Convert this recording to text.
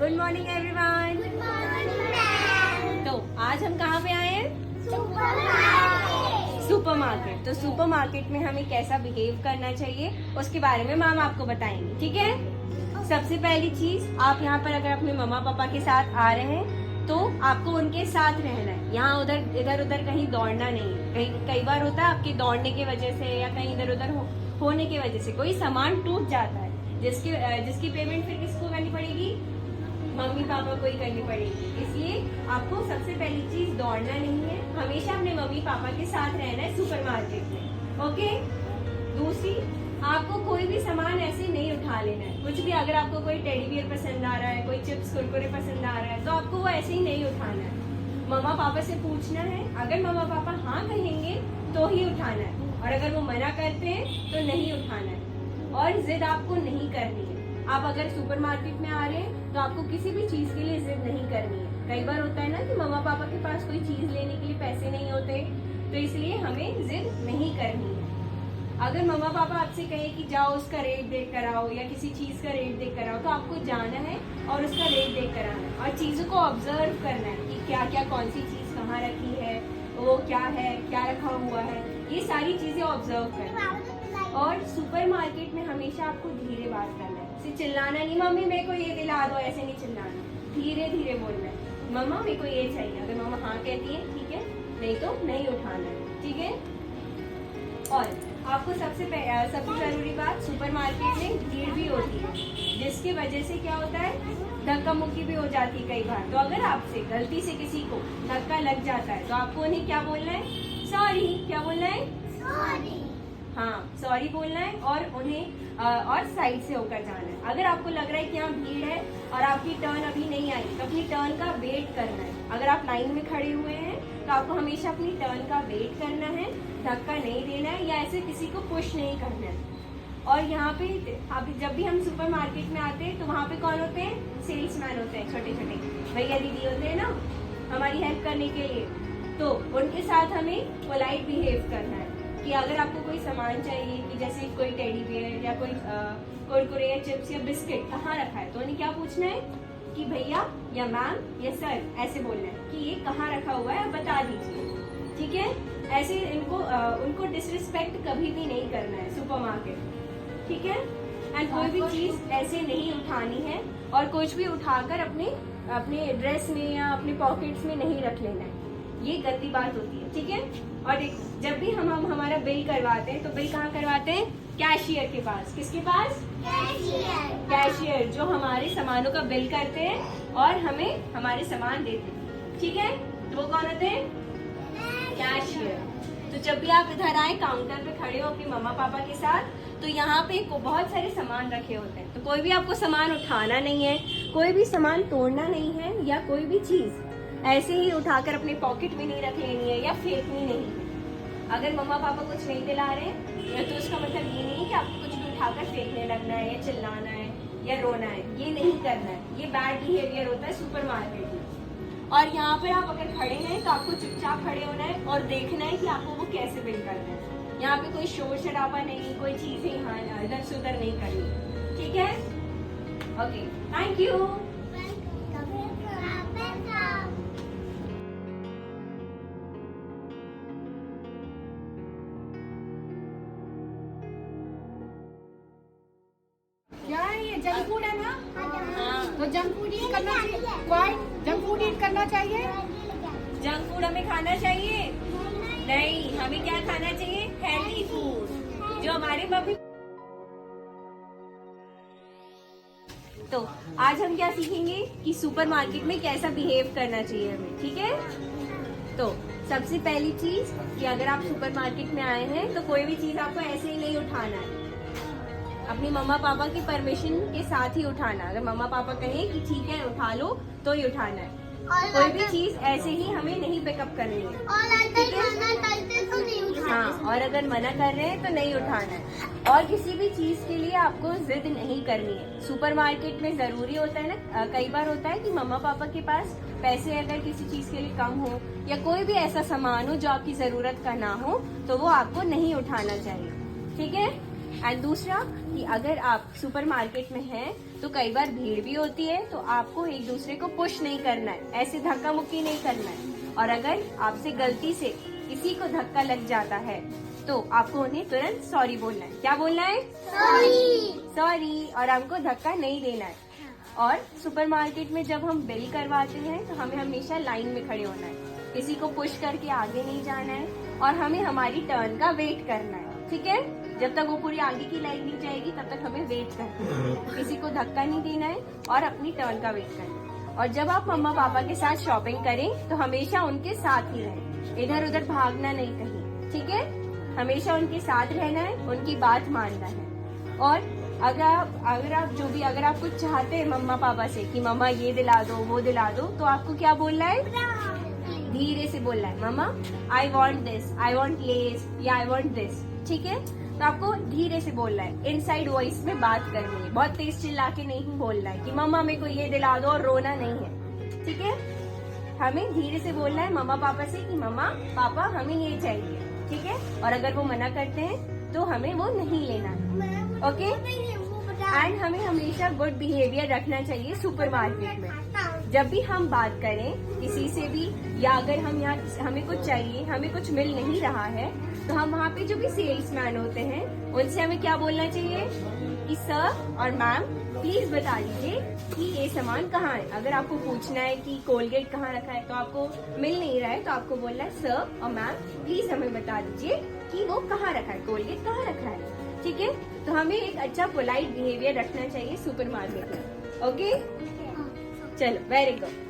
Good morning everyone. तो आज हम कहाँ पे आए हैं? Super market. तो सुपर मार्केट में हमें कैसा बिहेव करना चाहिए उसके बारे में मैम आपको बताएंगे, ठीक है? सबसे पहली चीज, आप यहाँ पर अगर अपने मम्मा पापा के साथ आ रहे हैं तो आपको उनके साथ रहना है। यहाँ उधर इधर उधर कहीं दौड़ना नहीं है। कई बार होता है आपके दौड़ने की वजह से या कहीं इधर उधर होने की वजह से कोई सामान टूट जाता है, जिसकी पेमेंट फिर किसको करनी पड़ेगी? मम्मी पापा को ही करनी पड़ेगी। इसलिए आपको सबसे पहली चीज दौड़ना नहीं है, हमेशा अपने मम्मी पापा के साथ रहना है सुपर मार्केट में, ओके? दूसरी, आपको कोई भी सामान ऐसे नहीं उठा लेना है। कुछ भी, अगर आपको कोई टेडी बियर पसंद आ रहा है, कोई चिप्स कुरकुरे पसंद आ रहा है, तो आपको वो ऐसे ही नहीं उठाना है। मम्मा पापा से पूछना है, अगर मम्मा पापा हाँ कहेंगे तो ही उठाना है, और अगर वो मना करते हैं तो नहीं उठाना है। और जिद आपको नहीं करनी है। आप अगर सुपर मार्केट में आ रहे हैं तो आपको किसी भी चीज के लिए जिद नहीं करनी है। कई बार होता है ना कि मम्मा पापा के पास कोई चीज लेने के लिए पैसे नहीं होते, तो इसलिए हमें जिद नहीं करनी है। अगर मम्मा पापा आपसे कहें कि जाओ उसका रेट देख कर आओ या किसी चीज का रेट देख कर आओ, तो आपको जाना है और उसका रेट देख कर आना है और चीजों को ऑब्जर्व करना है कि क्या क्या कौन सी चीज कहाँ रखी है, वो क्या है, क्या रखा हुआ है, ये सारी चीजें ऑब्जर्व करना है। और सुपर मार्केट में हमेशा आपको धीरे बात करना है, सिर्फ चिल्लाना नहीं, मम्मी मेरे को ये दिला दो, ऐसे नहीं चिल्लाना, धीरे धीरे बोलना है। मम्मा मेरे को ये चाहिए, अगर मम्मा हाँ कहती है ठीक है, नहीं तो नहीं उठाना है, ठीक है? और आपको सबसे जरूरी बात, सुपर मार्केट में भीड़ भी होती है, जिसकी वजह से क्या होता है, धक्का मुक्की भी हो जाती है कई बार। तो अगर आपसे गलती से किसी को धक्का लग जाता है तो आपको उन्हें क्या बोलना है? सॉरी। क्या बोलना है? सॉरी। हाँ, सॉरी बोलना है और उन्हें और साइड से होकर जाना है। अगर आपको लग रहा है कि यहाँ भीड़ है और आपकी टर्न अभी नहीं आई, तो अपनी टर्न का वेट करना है। अगर आप लाइन में खड़े हुए हैं तो आपको हमेशा अपनी टर्न का वेट करना है, धक्का नहीं देना है या ऐसे किसी को पुश नहीं करना है। और यहाँ पे जब भी हम सुपर मार्केट में आते हैं तो वहाँ पे कौन होते हैं? सेल्समैन होते हैं, छोटे छोटे भैया दीदी होते हैं ना, हमारी हेल्प करने के लिए। तो उनके साथ हमें पोलाइट बिहेव करना है कि अगर आपको कोई सामान चाहिए, कि जैसे कोई टेडी बियर या कोई कुरकुरे या चिप्स या बिस्किट कहाँ रखा है, तो उन्हें क्या पूछना है कि भैया या मैम या सर, ऐसे बोलना है कि ये कहाँ रखा हुआ है, बता दीजिए, ठीक है? ऐसे उनको डिसरिस्पेक्ट कभी भी नहीं करना है सुपर मार्केट, ठीक है? एंड कोई भी चीज ऐसे नहीं उठानी है और कुछ भी उठाकर अपने ड्रेस में या अपने पॉकेट्स में नहीं रख लेना है, ये गंदी बात होती है, ठीक है? और देखो, जब भी हम हमारा बिल करवाते हैं तो बिल कहाँ करवाते हैं? कैशियर के पास। किसके पास? कैशियर, जो हमारे सामानों का बिल करते हैं और हमें हमारे सामान देते हैं, ठीक है? तो वो कौन होते हैं? कैशियर। तो जब भी आप इधर आए काउंटर पे खड़े हो अपने मम्मा पापा के साथ, तो यहाँ पे बहुत सारे सामान रखे होते हैं, तो कोई भी आपको सामान उठाना नहीं है, कोई भी सामान तोड़ना नहीं है, या कोई भी चीज ऐसे ही उठाकर अपने पॉकेट में नहीं रख लेनी है या फेंकनी नहीं है। अगर मम्मा पापा कुछ नहीं दिला रहे हैं तो उसका मतलब ये नहीं है कि आपको कुछ भी उठाकर फेंकने लगना है या चिल्लाना है या रोना है, ये नहीं करना है। ये बैड बिहेवियर होता है सुपर मार्केट में। और यहाँ पर आप अगर खड़े हैं तो आपको चुपचाप खड़े होना है और देखना है कि आपको वो कैसे बिल करना है। यहाँ पे कोई शोर शराबा नहीं, कोई चीजें यहाँ इधर से उधर नहीं करनी, ठीक है? Okay, thank you. क्या है ये? जंक फूड है ना? हाँ, तो जंक फूड ईट करना चाहिए। वाई जंक फूड ईट करना चाहिए? जंक फूड हमें खाना चाहिए? नहीं, हमें क्या खाना चाहिए? हेल्दी फूड, जो हमारे मम्मी। तो आज हम क्या सीखेंगे कि सुपर मार्केट में कैसा बिहेव करना चाहिए हमें, ठीक है? तो सबसे पहली चीज कि अगर आप सुपर मार्केट में आए हैं तो कोई भी चीज आपको ऐसे ही नहीं उठाना है, अपनी मम्मा पापा की परमिशन के साथ ही उठाना। अगर मम्मा पापा कहें कि ठीक है उठा लो तो ही उठाना है। कोई भी चीज ऐसे ही हमें नहीं पिकअप करनी है, ठीक है? हाँ, और अगर मना कर रहे हैं तो नहीं उठाना है। और किसी भी चीज के लिए आपको जिद नहीं करनी है। सुपर मार्केट में जरूरी होता है ना, कई बार होता है कि मम्मा पापा के पास पैसे अगर किसी चीज के लिए कम हो या कोई भी ऐसा सामान हो जो आपकी जरूरत का ना हो, तो वो आपको नहीं उठाना चाहिए, ठीक है? एंड दूसरा कि अगर आप सुपरमार्केट में हैं तो कई बार भीड़ भी होती है, तो आपको एक दूसरे को पुश नहीं करना है, ऐसे धक्का मुक्की नहीं करना है। और अगर आपसे गलती से किसी को धक्का लग जाता है तो आपको उन्हें तुरंत सॉरी बोलना है। क्या बोलना है? सॉरी। और हमको धक्का नहीं देना है। और सुपरमार्केट में जब हम बिल करवाते हैं तो हमें हमेशा लाइन में खड़े होना है, किसी को पुश करके आगे नहीं जाना है और हमें हमारी टर्न का वेट करना है। ठीक है, जब तक वो पूरी आगे की लाइन नहीं जाएगी तब तक हमें वेट करना है, किसी को धक्का नहीं देना है और अपनी टर्न का वेट करना है। और जब आप मम्मा पापा के साथ शॉपिंग करें तो हमेशा उनके साथ ही रहें, इधर उधर भागना नहीं कहीं। ठीक है, हमेशा उनके साथ रहना है, उनकी बात मानना है। और अगर आप कुछ चाहते हैं मम्मा पापा से कि मम्मा ये दिला दो वो दिला दो, तो आपको क्या बोलना है? धीरे से बोलना है, mamma I want this, I want less या आई वॉन्ट दिस। ठीक है, तो आपको धीरे से बोलना है, इनसाइड वॉइस में बात करनी है, बहुत तेज चिल्ला के नहीं बोलना है कि मम्मा मेरे को ये दिला दो, और रोना नहीं है। ठीक है, हमें धीरे से बोलना है मम्मा पापा से कि मम्मा पापा हमें ये चाहिए। ठीक है, और अगर वो मना करते हैं तो हमें वो नहीं लेना है। ओके, एंड हमें हमेशा गुड बिहेवियर रखना चाहिए सुपरमार्केट में। जब भी हम बात करें किसी से भी, या अगर हम यहाँ हमें कुछ चाहिए, हमें कुछ मिल नहीं रहा है, तो हम वहाँ पे जो भी सेल्समैन होते हैं उनसे हमें क्या बोलना चाहिए कि सर और मैम प्लीज बता दीजिए कि ये सामान कहाँ है। अगर आपको पूछना है कि कोलगेट कहाँ रखा है तो आपको मिल नहीं रहा है, तो आपको बोलना है सर और मैम प्लीज हमें बता दीजिए कि वो कहाँ रखा है, कोलगेट कहाँ रखा है। ठीक है, तो हमें एक अच्छा पोलाइट बिहेवियर रखना चाहिए सुपरमार्केट में। ओके, चलो, वेरी गुड।